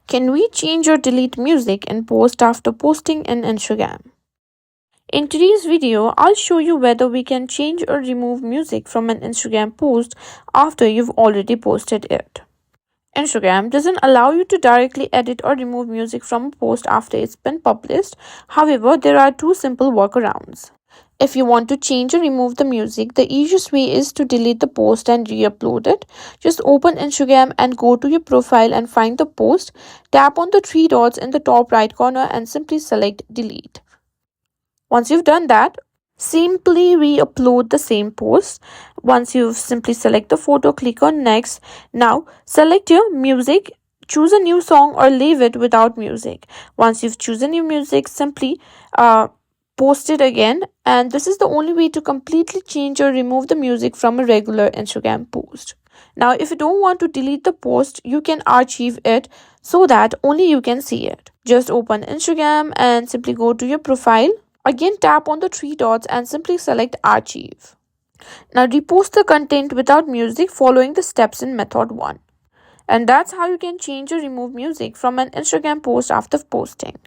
Can we change or delete music and post after posting in Instagram? In today's video, I'll show you whether we can change or remove music from an Instagram post after you've already posted it. Instagram doesn't allow you to directly edit or remove music from a post after it's been published. However, there are two simple workarounds. If you want to change or remove the music, the easiest way is to delete the post and re-upload it. Just open Instagram and go to your profile and find the post. Tap on the three dots in the top right corner and simply select delete. Once you've done that, simply re-upload the same post. Once you've simply select the photo, click on next. Now select your music, choose a new song or leave it without music. Once you've chosen your music, simply post it again, and this is the only way to completely change or remove the music from a regular Instagram post. Now if you don't want to delete the post, you can archive it so that only you can see it. Just open Instagram and simply go to your profile. Again, tap on the three dots and simply select archive. Now repost the content without music following the steps in method 1. And that's how you can change or remove music from an Instagram post after posting.